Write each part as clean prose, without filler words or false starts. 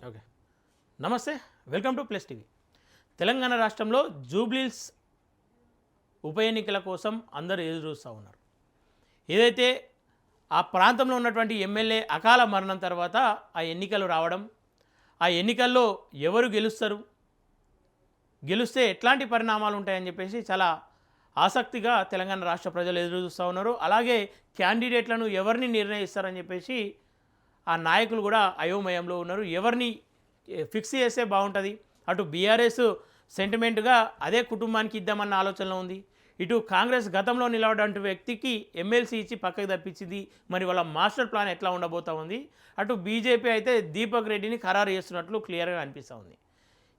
Okay. నమస్తే. Welcome to plus TV. Telangana రాష్ట్రంలో జూబ్లీహిల్స్ ఉప ఎన్నికల కోసం అందరూ ఎదురు చూస్తూ ఉన్నారు. ఏదైతే ఆ ప్రాంతంలో ఉన్నటువంటి ఎమ్మెల్యే అకాల మరణం తర్వాత ఆ ఎన్నికలు రావడం, ఆ ఎన్నికల్లో ఎవరు గెలుస్తారు, గెలిస్తే ఎట్లాంటి పరిణామాలు ఉంటాయని చెప్పేసి చాలా ఆసక్తిగా తెలంగాణ రాష్ట్ర ప్రజలు ఎదురు చూస్తూ ఉన్నారు. అలాగే క్యాండిడేట్లను ఎవరిని నిర్ణయిస్తారని చెప్పేసి ఆ నాయకులు కూడా అయోమయంలో ఉన్నారు. ఎవరిని ఫిక్స్ చేస్తే బాగుంటుంది, అటు బీఆర్ఎస్ సెంటిమెంట్గా అదే కుటుంబానికి ఇద్దామన్న ఆలోచనలో ఉంది, ఇటు కాంగ్రెస్ గతంలో నిలబడ్డ వ్యక్తికి ఎమ్మెల్సీ ఇచ్చి పక్కకు తప్పించింది, మరి వాళ్ళ మాస్టర్ ప్లాన్ ఎట్లా ఉండబోతూ ఉంది, అటు బీజేపీ అయితే దీపక్ రెడ్డిని ఖరారు చేస్తున్నట్లు క్లియర్గా అనిపిస్తూ ఉంది.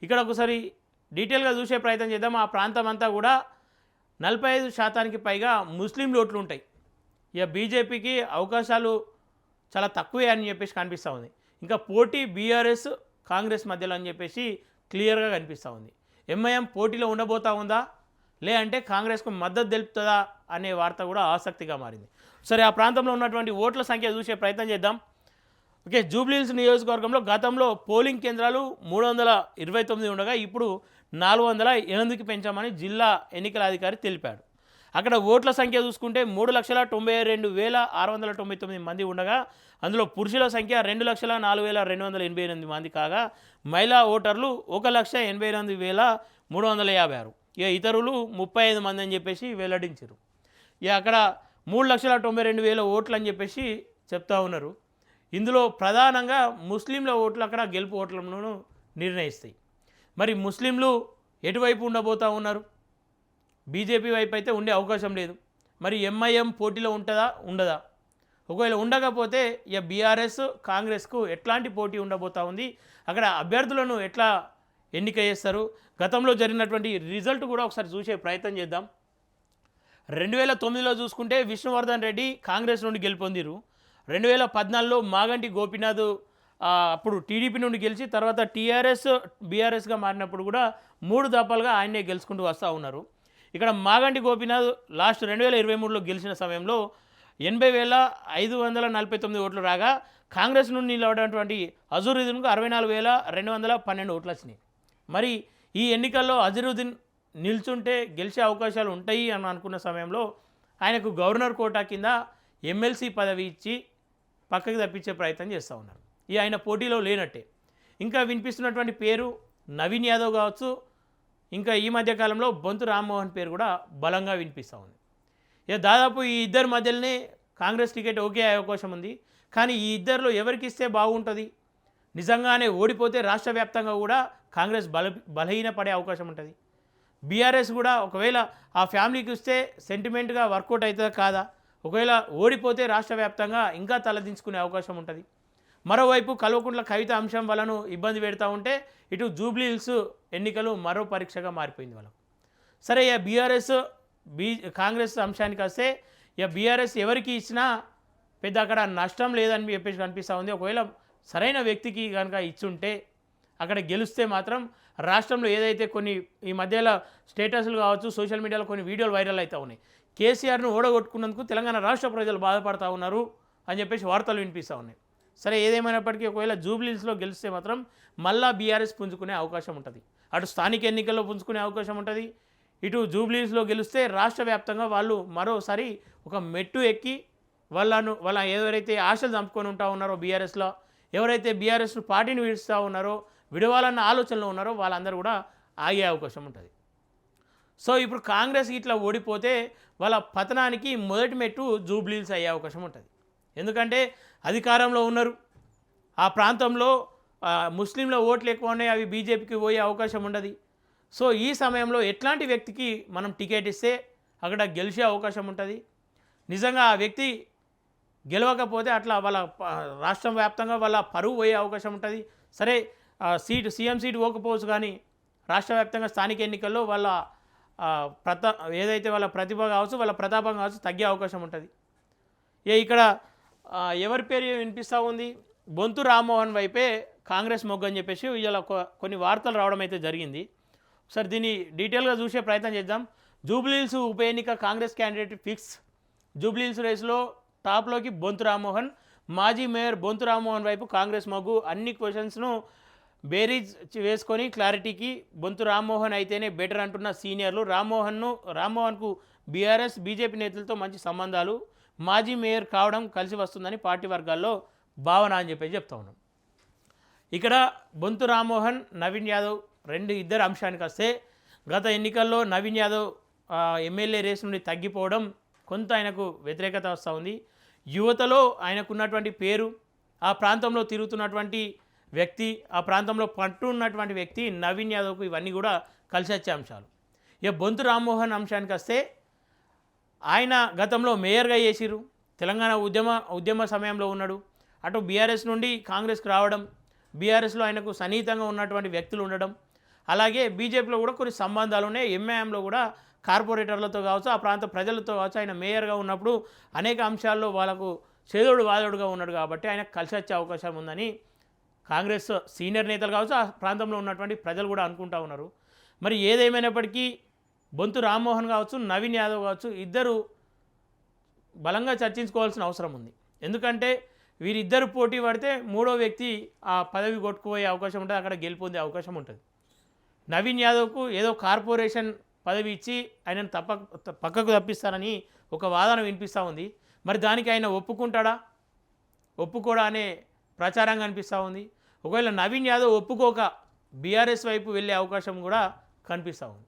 ఇక్కడ ఒకసారి డీటెయిల్గా చూసే ప్రయత్నం చేద్దాం. ఆ ప్రాంతం అంతా కూడా 45% పైగా ముస్లిం ఓట్లు ఉంటాయి. ఇక బీజేపీకి అవకాశాలు చాలా తక్కువే అని చెప్పేసి కనిపిస్తూ ఉంది. ఇంకా పోటీ బీఆర్ఎస్ కాంగ్రెస్ మధ్యలో అని చెప్పేసి క్లియర్గా కనిపిస్తూ ఉంది. ఎంఐఎం పోటీలో ఉండబోతా ఉందా, లేదంటే కాంగ్రెస్కు మద్దతు తెలుపుతుందా అనే వార్త కూడా ఆసక్తిగా మారింది. సరే, ఆ ప్రాంతంలో ఉన్నటువంటి ఓట్ల సంఖ్య చూసే ప్రయత్నం చేద్దాం. ఓకే, జూబ్లీహిల్స్ నియోజకవర్గంలో గతంలో పోలింగ్ కేంద్రాలు 329 ఉండగా ఇప్పుడు 408కి పెంచామని జిల్లా ఎన్నికల అధికారి తెలిపాడు. అక్కడ ఓట్ల సంఖ్య చూసుకుంటే 3,92,699 మంది ఉండగా అందులో పురుషుల సంఖ్య 2,04,288 మంది కాగా మహిళా ఓటర్లు 1,88,356. ఇక ఇతరులు 35 మంది అని చెప్పేసి వెల్లడించారు. ఇక అక్కడ 3,92,000 ఓట్లు అని చెప్పేసి చెప్తా ఉన్నారు. ఇందులో ప్రధానంగా ముస్లింల ఓట్లు అక్కడ గెలుపు ఓట్లను నిర్ణయిస్తాయి. మరి ముస్లింలు ఎటువైపు ఉండబోతూ ఉన్నారు? బీజేపీ వైపు అయితే ఉండే అవకాశం లేదు. మరి ఎంఐఎం పోటీలో ఉంటుందా ఉండదా? ఒకవేళ ఉండకపోతే ఇక బీఆర్ఎస్ కాంగ్రెస్కు ఎట్లాంటి పోటీ ఉండబోతూ ఉంది, అక్కడ అభ్యర్థులను ఎట్లా ఎన్నిక చేస్తారు, గతంలో జరిగినటువంటి రిజల్ట్ కూడా ఒకసారి చూసే ప్రయత్నం చేద్దాం. 2009లో చూసుకుంటే విష్ణువర్ధన్ రెడ్డి కాంగ్రెస్ నుండి గెలుపొందిరు. 2014లో మాగంటి గోపీనాథ్ అప్పుడు టీడీపీ నుండి గెలిచి తర్వాత టీఆర్ఎస్ బీఆర్ఎస్గా మారినప్పుడు కూడా 3 దఫాలుగా ఆయనే గెలుచుకుంటూ వస్తూ ఉన్నారు. ఇక్కడ మాగంటి గోపీనాథ్ లాస్ట్ 2023లో గెలిచిన సమయంలో 80,549 ఓట్లు రాగా కాంగ్రెస్ నుండి నిలబడినటువంటి అజరుద్దీన్కు 64,212 ఓట్లు వచ్చినాయి. మరి ఈ ఎన్నికల్లో అజరుద్దీన్ నిల్చుంటే గెలిచే అవకాశాలు ఉంటాయి అని అనుకున్న సమయంలో ఆయనకు గవర్నర్ కోటా కింద ఎమ్మెల్సీ పదవి ఇచ్చి పక్కకి తప్పించే ప్రయత్నం చేస్తూ ఉన్నారు. ఈ ఆయన పోటీలో లేనట్టే. ఇంకా వినిపిస్తున్నటువంటి పేరు నవీన్ యాదవ్ కావచ్చు, ఇంకా ఈ మధ్యకాలంలో బొంతు రామ్మోహన్ పేరు కూడా బలంగా వినిపిస్తూ ఉంది. ఇక దాదాపు ఈ ఇద్దరి మధ్యలోనే కాంగ్రెస్ టికెట్ ఓకే అయ్యే అవకాశం ఉంది. కానీ ఈ ఇద్దరిలో ఎవరికి ఇస్తే బాగుంటుంది, నిజంగానే ఓడిపోతే రాష్ట్ర వ్యాప్తంగా కూడా కాంగ్రెస్ బలహీనపడే అవకాశం ఉంటుంది. బీఆర్ఎస్ కూడా ఒకవేళ ఆ ఫ్యామిలీకి ఇస్తే సెంటిమెంట్గా వర్కౌట్ అవుతుందా కాదా, ఒకవేళ ఓడిపోతే రాష్ట్ర వ్యాప్తంగా ఇంకా తలదించుకునే అవకాశం ఉంటుంది. మరోవైపు కల్వకుంట్ల కవిత అంశం వలను ఇబ్బంది పెడతా ఉంటే ఇటు జూబ్లీహిల్స్ ఎన్నికలు మరో పరీక్షగా మారిపోయింది వాళ్ళకు. సరే, ఇక బీఆర్ఎస్ కాంగ్రెస్ అంశానికి వస్తే ఇక బీఆర్ఎస్ ఎవరికి ఇచ్చినా పెద్ద అక్కడ నష్టం లేదని చెప్పేసి కనిపిస్తూ ఉంది. ఒకవేళ సరైన వ్యక్తికి కనుక ఇచ్చుంటే అక్కడ గెలిస్తే మాత్రం రాష్ట్రంలో ఏదైతే కొన్ని ఈ మధ్యలో స్టేటస్లు కావచ్చు, సోషల్ మీడియాలో కొన్ని వీడియోలు వైరల్ అవుతూ ఉన్నాయి, కేసీఆర్ను ఓడగొట్టుకున్నందుకు తెలంగాణ రాష్ట్ర ప్రజలు బాధపడతా ఉన్నారు అని చెప్పేసి వార్తలు వినిపిస్తూ ఉన్నాయి. సరే, ఏదేమైనప్పటికీ ఒకవేళ జూబ్లీహిల్స్లో గెలిస్తే మాత్రం మళ్ళా బీఆర్ఎస్ పుంజుకునే అవకాశం ఉంటుంది. అటు స్థానిక ఎన్నికల్లో పుంజుకునే అవకాశం ఉంటుంది, ఇటు జూబ్లీహిల్స్లో గెలిస్తే రాష్ట్ర వ్యాప్తంగా వాళ్ళు మరోసారి ఒక మెట్టు ఎక్కి వాళ్ళ ఎవరైతే ఆశలు చంపుకొని ఉంటా ఉన్నారో బీఆర్ఎస్లో, ఎవరైతే బీఆర్ఎస్ పార్టీని విడుస్తూ ఉన్నారో, విడవాలన్న ఆలోచనలో ఉన్నారో వాళ్ళందరూ కూడా ఆగే అవకాశం ఉంటుంది. సో ఇప్పుడు కాంగ్రెస్ ఇట్లా ఓడిపోతే వాళ్ళ పతనానికి మొదటి మెట్టు జూబ్లీహిల్స్ అయ్యే అవకాశం ఉంటుంది. ఎందుకంటే అధికారంలో ఉన్నారు, ఆ ప్రాంతంలో ముస్లింల ఓట్లు ఎక్కువ ఉన్నాయి, అవి బీజేపీకి పోయే అవకాశం ఉండదు. సో ఈ సమయంలో ఎట్లాంటి వ్యక్తికి మనం టికెట్ ఇస్తే అక్కడ గెలిచే అవకాశం ఉంటుంది, నిజంగా ఆ వ్యక్తి గెలవకపోతే అట్లా వాళ్ళ రాష్ట్రం వ్యాప్తంగా వాళ్ళ పరువు పోయే అవకాశం ఉంటుంది. సరే, సీఎం సీటు పోకపోవచ్చు, కానీ రాష్ట్ర వ్యాప్తంగా స్థానిక ఎన్నికల్లో వాళ్ళ ఏదైతే వాళ్ళ ప్రతిభ కావచ్చు, వాళ్ళ ప్రతాపం కావచ్చు తగ్గే అవకాశం ఉంటుంది. ఇక్కడ ఎవరి పేరు వినిపిస్తూ ఉంది, బొంతు రామ్మోహన్ వైపే కాంగ్రెస్ మొగ్గు అని చెప్పేసి ఇలా కొన్ని వార్తలు రావడం అయితే జరిగింది. ఒకసారి దీన్ని డీటెయిల్గా చూసే ప్రయత్నం చేద్దాం. జూబ్లీహిల్స్ ఉప ఎన్నిక కాంగ్రెస్ క్యాండిడేట్ ఫిక్స్. జూబ్లీహిల్స్ రేసులో టాప్లోకి బొంతు రామ్మోహన్, మాజీ మేయర్ బొంతు రామ్మోహన్ వైపు కాంగ్రెస్ మొగ్గు. అన్ని క్వశ్చన్స్ను బేరీజ్ వేసుకొని క్లారిటీకి బొంతు రామ్మోహన్ అయితేనే బెటర్ అంటున్న సీనియర్లు. రామ్మోహన్కు బీఆర్ఎస్ బీజేపీ నేతలతో మంచి సంబంధాలు, మాజీ మేయర్ కావడం కలిసి వస్తుందని పార్టీ వర్గాల్లో భావన అని చెప్పి చెప్తా ఉన్నాం. ఇక్కడ బొంతు రామ్మోహన్, నవీన్ యాదవ్ ఇద్దరు అంశానికి వస్తే, గత ఎన్నికల్లో నవీన్ యాదవ్ ఎమ్మెల్యే రేసు నుండి తగ్గిపోవడం కొంత ఆయనకు వ్యతిరేకత వస్తూ ఉంది. యువతలో ఆయనకున్నటువంటి పేరు, ఆ ప్రాంతంలో తిరుగుతున్నటువంటి వ్యక్తి, ఆ ప్రాంతంలో పట్టు ఉన్నటువంటి వ్యక్తి నవీన్ యాదవ్కు ఇవన్నీ కూడా కలిసి వచ్చే అంశాలు. ఇక బొంతు రామ్మోహన్ అంశానికి వస్తే, ఆయన గతంలో మేయర్గా చేసిరు, తెలంగాణ ఉద్యమ సమయంలో ఉన్నాడు. అటు బీఆర్ఎస్ నుండి కాంగ్రెస్కి రావడం, బీఆర్ఎస్లో ఆయనకు సన్నిహితంగా ఉన్నటువంటి వ్యక్తులు ఉండడం, అలాగే బీజేపీలో కూడా కొన్ని సంబంధాలు ఉన్నాయి. ఎంఐఎంలో కూడా కార్పొరేటర్లతో కావచ్చు, ఆ ప్రాంత ప్రజలతో కావచ్చు, ఆయన మేయర్గా ఉన్నప్పుడు అనేక అంశాల్లో వాళ్ళకు చేదోడు వాదోడుగా ఉన్నాడు కాబట్టి ఆయనకు కలిసి వచ్చే అవకాశం ఉందని కాంగ్రెస్ సీనియర్ నేతలు కావచ్చు, ఆ ప్రాంతంలో ఉన్నటువంటి ప్రజలు కూడా అనుకుంటా ఉన్నారు. మరి ఏదేమైనప్పటికీ బొంతు రామ్మోహన్ కావచ్చు, నవీన్ యాదవ్ కావచ్చు, ఇద్దరు బలంగా చర్చించుకోవాల్సిన అవసరం ఉంది. ఎందుకంటే వీరిద్దరు పోటీ పడితే మూడో వ్యక్తి ఆ పదవి కొట్టుకుపోయే అవకాశం ఉంటుంది, అక్కడ గెలుపొందే అవకాశం ఉంటుంది. నవీన్ యాదవ్కు ఏదో కార్పొరేషన్ పదవి ఇచ్చి ఆయనను పక్కకు తప్పిస్తారని ఒక వాదన వినిపిస్తూ ఉంది. మరి దానికి ఆయన ఒప్పుకోడా అనే ప్రచారం కనిపిస్తూ ఉంది. ఒకవేళ నవీన్ యాదవ్ ఒప్పుకోక బీఆర్ఎస్ వైపు వెళ్ళే అవకాశం కూడా కనిపిస్తూ ఉంది.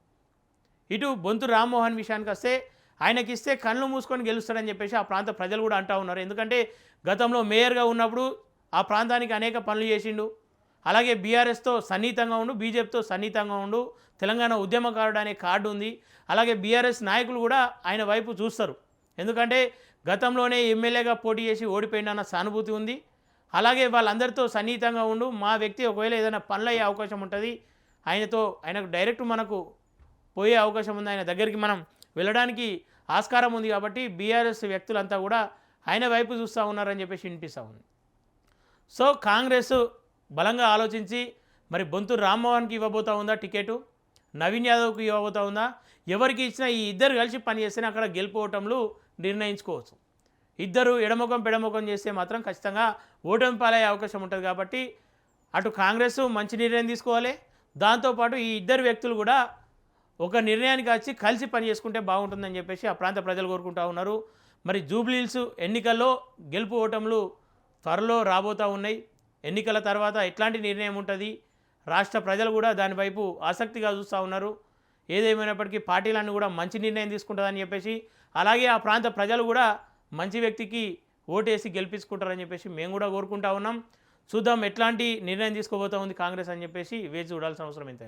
ఇటు బొంతు రామ్మోహన్ విషయానికి వస్తే, ఆయనకిస్తే కళ్ళు మూసుకొని గెలుస్తాడని చెప్పేసి ఆ ప్రాంత ప్రజలు కూడా అంటూ ఉన్నారు. ఎందుకంటే గతంలో మేయర్గా ఉన్నప్పుడు ఆ ప్రాంతానికి అనేక పనులు చేసిండు, అలాగే బీఆర్ఎస్తో సన్నిహితంగా ఉండు, బీజేపీతో సన్నిహితంగా ఉండు, తెలంగాణ ఉద్యమకారుడు అనే కార్డు ఉంది. అలాగే బీఆర్ఎస్ నాయకులు కూడా ఆయన వైపు చూస్తారు, ఎందుకంటే గతంలోనే ఎమ్మెల్యేగా పోటీ చేసి ఓడిపోయిన సానుభూతి ఉంది. అలాగే వాళ్ళందరితో సన్నిహితంగా ఉండు, మా వ్యక్తి ఒకవేళ ఏదైనా పనులు అయ్యే అవకాశం ఉంటుంది, ఆయనకు డైరెక్ట్ మనకు పోయే అవకాశం ఉంది, ఆయన దగ్గరికి మనం వెళ్ళడానికి ఆస్కారం ఉంది. కాబట్టి బీఆర్ఎస్ వ్యక్తులంతా కూడా ఆయన వైపు చూస్తూ ఉన్నారని చెప్పేసి వినిపిస్తూ ఉంది. సో కాంగ్రెస్ బలంగా ఆలోచించి మరి బొంతు రామ్మోహన్కి ఇవ్వబోతా ఉందా టికెటు, నవీన్ యాదవ్కి ఇవ్వబోతా ఉందా, ఎవరికి ఇచ్చినా ఈ ఇద్దరు కలిసి పనిచేస్తేనే అక్కడ గెలుపోవటంలో నిర్ణయించుకోవచ్చు. ఇద్దరు ఎడముఖం పెడముఖం చేస్తే మాత్రం ఖచ్చితంగా ఓటమి పాలయ్యే అవకాశం ఉంటుంది. కాబట్టి అటు కాంగ్రెస్ మంచి నిర్ణయం తీసుకోవాలి, దాంతోపాటు ఈ ఇద్దరు వ్యక్తులు కూడా ఒక నిర్ణయానికి వచ్చి కలిసి పని చేసుకుంటే బాగుంటుందని చెప్పేసి ఆ ప్రాంత ప్రజలు కోరుకుంటూ ఉన్నారు. మరి జూబ్లీహిల్స్ ఎన్నికల్లో గెలుపు ఓటములు త్వరలో రాబోతూ ఉన్నాయి. ఎన్నికల తర్వాత ఎట్లాంటి నిర్ణయం ఉంటుంది, రాష్ట్ర ప్రజలు కూడా దానివైపు ఆసక్తిగా చూస్తూ ఉన్నారు. ఏదేమైనప్పటికీ పార్టీలన్నీ కూడా మంచి నిర్ణయం తీసుకుంటుందని చెప్పేసి, అలాగే ఆ ప్రాంత ప్రజలు కూడా మంచి వ్యక్తికి ఓటేసి గెలిపించుకుంటారని చెప్పేసి మేము కూడా కోరుకుంటా ఉన్నాం. చూద్దాం ఎట్లాంటి నిర్ణయం తీసుకోబోతా ఉంది కాంగ్రెస్ అని చెప్పేసి వేచి చూడాల్సిన అవసరం ఎంతైనా.